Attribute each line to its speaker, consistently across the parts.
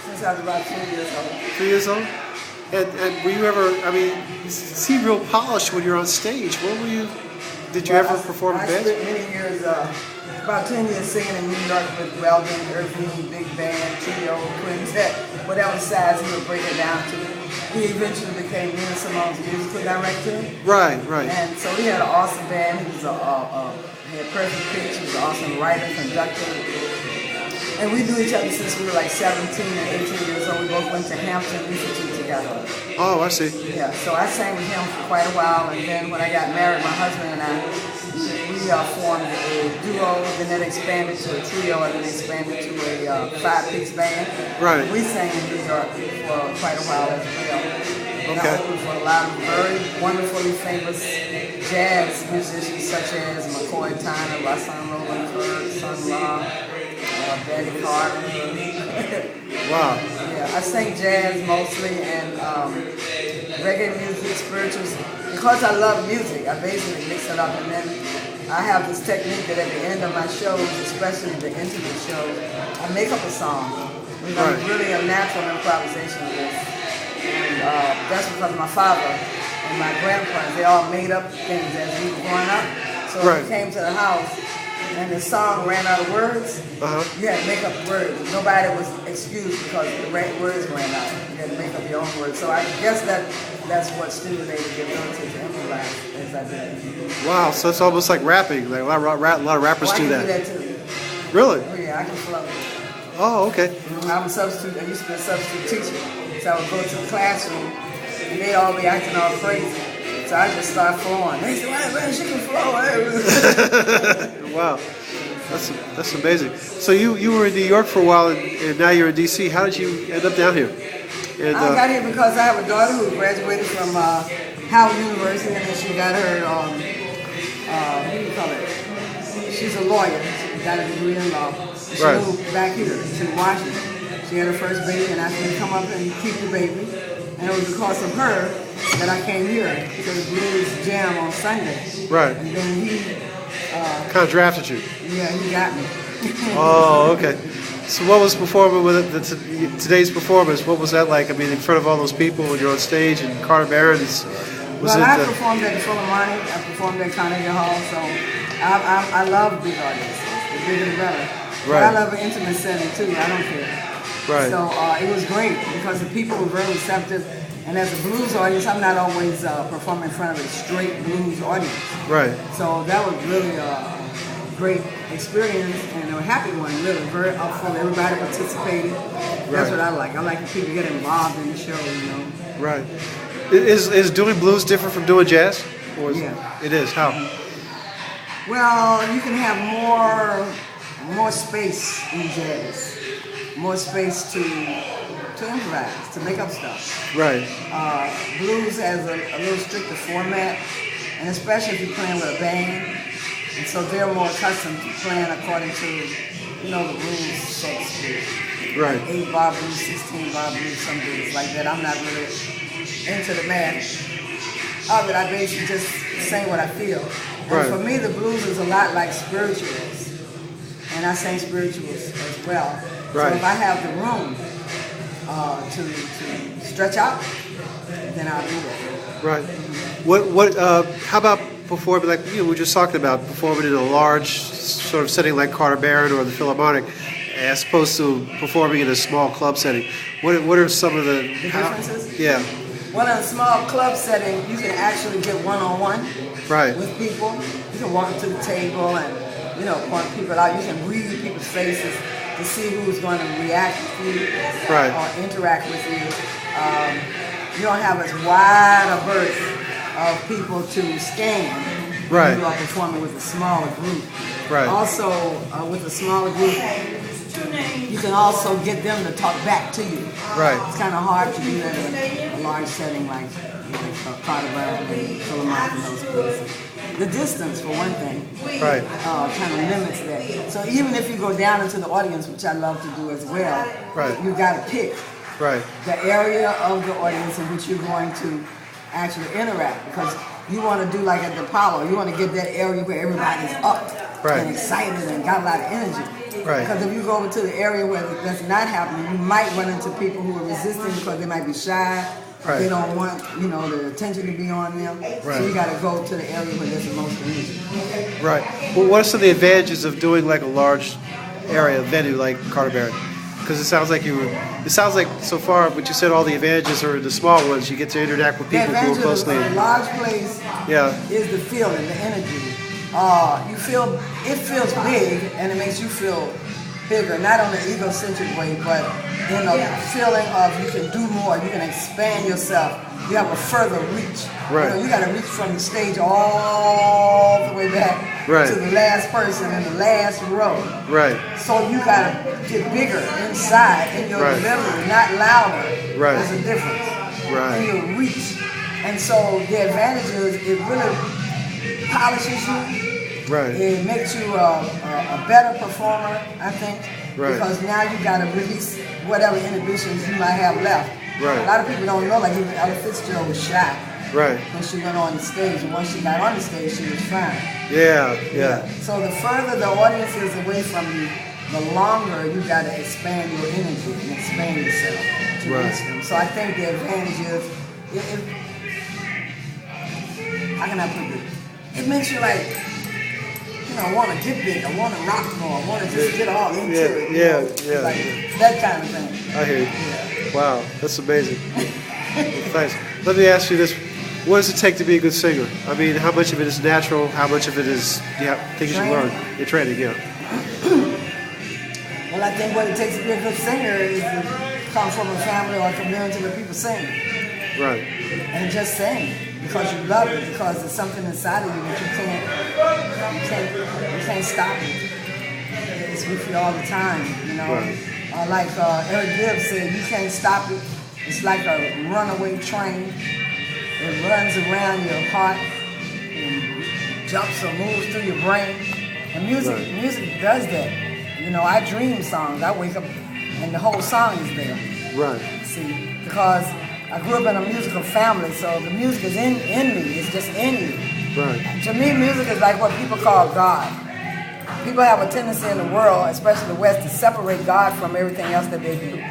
Speaker 1: Since I was about 2 years old.
Speaker 2: 3 years old? And were you ever, I mean, you seem real polished when you're on stage. What were you, did you ever perform in
Speaker 1: I
Speaker 2: bands?
Speaker 1: spent many years, about 10 years singing in New York with Weldon, Irving, Big Band, Trio, Quintet, whatever size he would break it down to. He eventually became Nina Simone's musical director.
Speaker 2: Right, right.
Speaker 1: And so he had an awesome band. He was he had perfect pitch. He was an awesome writer, conductor. And we knew each other since we were like 17 and 18 years old. We both went to Hampton Institute together.
Speaker 2: Oh, I see.
Speaker 1: Yeah, so I sang with him for quite a while, and then when I got married, my husband and I, we formed a duo, then that expanded to a trio, and then expanded to a five-piece band.
Speaker 2: Right.
Speaker 1: We sang in New York for quite a while as well. And
Speaker 2: Okay.
Speaker 1: I opened for a lot of very wonderfully famous jazz musicians such as McCoy Tyner, Russon Roland Kirk, Sun Ra, Betty Carter.
Speaker 2: Wow.
Speaker 1: Yeah, I sing jazz mostly and reggae music, spirituals. Because I love music, I basically mix it up, and then I have this technique that at the end of my shows, especially the intimate shows, I make up a song. You know,
Speaker 2: Right.
Speaker 1: really a natural improvisationalist. And that's because my father and my grandparents, they all made up things as we were growing up. So
Speaker 2: Right.
Speaker 1: when we came to the house, and the song ran out of words,
Speaker 2: Uh-huh.
Speaker 1: you had to make up words. Nobody was excused because the words ran out. You had to make up your own words. So I guess that's what stimulated the ability to improvise as I did.
Speaker 2: Wow, so it's almost like rapping. Like a lot of rappers
Speaker 1: Well, I
Speaker 2: do
Speaker 1: can
Speaker 2: that.
Speaker 1: do that too.
Speaker 2: Really?
Speaker 1: Oh yeah, I can flow.
Speaker 2: Oh, okay.
Speaker 1: I'm a substitute. I used to be a substitute teacher. So I would go to the classroom and they'd all be acting all crazy. So I just start flowing. They said, "Man, she can flow."
Speaker 2: Wow, that's amazing. So you were in New York for a while, and now you're in D.C. How did you end up down here? And,
Speaker 1: I got here because I have a daughter who graduated from Howard University, and then she got her, what do you call it? She's a lawyer. She got a degree in law. She
Speaker 2: Right.
Speaker 1: moved back here to Washington. She had her first baby, and asked me to come up and keep the baby. And it was because of her that I came here to the Blues Jam on Sunday.
Speaker 2: Right.
Speaker 1: And then he,
Speaker 2: kind of drafted you.
Speaker 1: yeah, he got me.
Speaker 2: Oh, okay. So what was performing with today's performance? What was that like? I mean, in front of all those people when you're on stage and Carter Barron's.
Speaker 1: Well, I performed at the Philharmonic. I performed at Carnegie Hall, so I love big audiences. The bigger the better. But
Speaker 2: Right.
Speaker 1: I love an intimate setting too. I don't care.
Speaker 2: Right.
Speaker 1: So it was great because the people were very receptive. And as a blues audience, I'm not always performing in front of a straight blues audience.
Speaker 2: Right.
Speaker 1: So that was really a great experience and a happy one, really. Very upfront. Everybody participated. That's
Speaker 2: Right.
Speaker 1: what I like. I like the people get involved in the show, you know.
Speaker 2: Right. Is doing blues different from doing jazz? Or is
Speaker 1: Yeah.
Speaker 2: It is. How?
Speaker 1: Well, you can have more space in jazz, more space to improvise, to make up stuff.
Speaker 2: Right.
Speaker 1: Blues has a little stricter format, and especially if you're playing with a band, and so they're more accustomed to playing according to, you know, the rules, so to speak.
Speaker 2: Right.
Speaker 1: 8-bar blues, 16-bar blues, some blues like that. I'm not really into the math of it. I basically just sing what I feel. And
Speaker 2: Right.
Speaker 1: for me, the blues is a lot like spirituals, and I sing spirituals as well.
Speaker 2: Right.
Speaker 1: So if I have the room to stretch out, then I'll do that.
Speaker 2: Right. How about performing, like we were just talking about, performing in a large sort of setting like Carter Barron or the Philharmonic, as opposed to performing in a small club setting? What are some of the
Speaker 1: differences?
Speaker 2: Yeah.
Speaker 1: Well, in a small club setting, you can actually get one-on-one
Speaker 2: Right.
Speaker 1: with people. You can walk up to the table and, you know, point people out. You can read people's faces to see who's going to react with you
Speaker 2: Right.
Speaker 1: or interact with you. You don't have as wide a berth of people to scan
Speaker 2: Right.
Speaker 1: when you are performing with a smaller group.
Speaker 2: Right.
Speaker 1: Also, with a smaller group, you can also get them to talk back to you.
Speaker 2: Right.
Speaker 1: It's kind of hard to do that in a large setting like Carter Barron and Philharmonic and those places. The distance, for one thing,
Speaker 2: Right.
Speaker 1: kind of limits that. So even if you go down into the audience, which I love to do as well,
Speaker 2: Right.
Speaker 1: you got to pick
Speaker 2: Right.
Speaker 1: the area of the audience in which you're going to actually interact, because you want to do like at the Apollo, you want to get that area where everybody's up
Speaker 2: Right.
Speaker 1: and excited and got a lot of energy.
Speaker 2: Right.
Speaker 1: Because if you go over to the area where that's not happening, you might run into people who are resisting because they might be shy.
Speaker 2: Right.
Speaker 1: They don't want, the attention to be on them.
Speaker 2: Right.
Speaker 1: So you got to go to the area where there's the most energy.
Speaker 2: Right. Well, what are some of the advantages of doing like a large area venue like Carter Barrett? Because it sounds like so far what you said, all the advantages are the small ones. You get to interact with people more closely.
Speaker 1: The large place is the feeling, the energy. It feels big, and it makes you feel bigger, not on an egocentric way, but in a feeling of you can do more, you can expand yourself, you have a further reach.
Speaker 2: Right.
Speaker 1: You got to reach from the stage all the way back
Speaker 2: right.
Speaker 1: to the last person in the last row.
Speaker 2: Right.
Speaker 1: So you got to get bigger inside in your
Speaker 2: right.
Speaker 1: delivery, not louder.
Speaker 2: Right.
Speaker 1: There's a difference
Speaker 2: right.
Speaker 1: in your reach. And so the advantage is it really polishes you.
Speaker 2: Right.
Speaker 1: It makes you a better performer, I think,
Speaker 2: right.
Speaker 1: because now you got to release whatever inhibitions you might have left.
Speaker 2: Right.
Speaker 1: A lot of people don't know, like even Ella Fitzgerald was shy
Speaker 2: right.
Speaker 1: when she went on the stage, and once she got on the stage, she was fine.
Speaker 2: Yeah.
Speaker 1: So the further the audience is away from you, the longer you got to expand your energy and expand yourself to reach them. So I think the advantage is, how can I put it? It makes you like, I want to get big, I want to rock more, I want to just get all into it.
Speaker 2: Yeah.
Speaker 1: Like that kind of thing.
Speaker 2: I hear you.
Speaker 1: Yeah.
Speaker 2: Wow, that's amazing. Thanks. Let me ask you this. What does it take to be a good singer? I mean, how much of it is natural? How much of it is things you learn? Your training,
Speaker 1: Well, I think what it takes to be a good singer is to come from a family or a community where people sing.
Speaker 2: Right.
Speaker 1: And just sing because you love it, because there's something inside of you that you can't stop it. It's with you all the time,
Speaker 2: Right.
Speaker 1: Like Eric Gibbs said, you can't stop it. It's like a runaway train. It runs around your heart and jumps or moves through your brain. And music does that. I dream songs. I wake up and the whole song is there.
Speaker 2: Right.
Speaker 1: See, because I grew up in a musical family, so the music is in me. It's just in you.
Speaker 2: Right.
Speaker 1: To me, music is like what people call God. People have a tendency in the world, especially the West, to separate God from everything else that they do.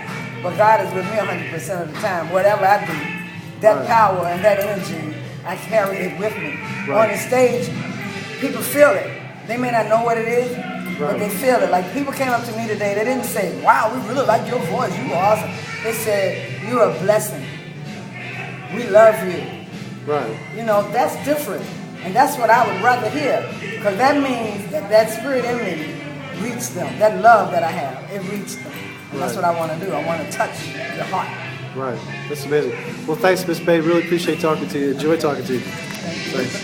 Speaker 1: But God is with me 100% of the time. Whatever I do, that
Speaker 2: right.
Speaker 1: power and that energy, I carry it with me.
Speaker 2: Right.
Speaker 1: On the stage, people feel it. They may not know what it is, but they feel it. Like people came up to me today, they didn't say, wow, we really like your voice, you were awesome. They said, you're a blessing. We love you.
Speaker 2: Right.
Speaker 1: That's different. And that's what I would rather hear. Because that means that spirit in me reached them. That love that I have, it reached them. And that's what I want to do. I want to touch your heart.
Speaker 2: Right. That's amazing. Well, thanks, Miss Bey. Really appreciate talking to you. Enjoy talking to you.
Speaker 1: Thank you.
Speaker 2: Thanks.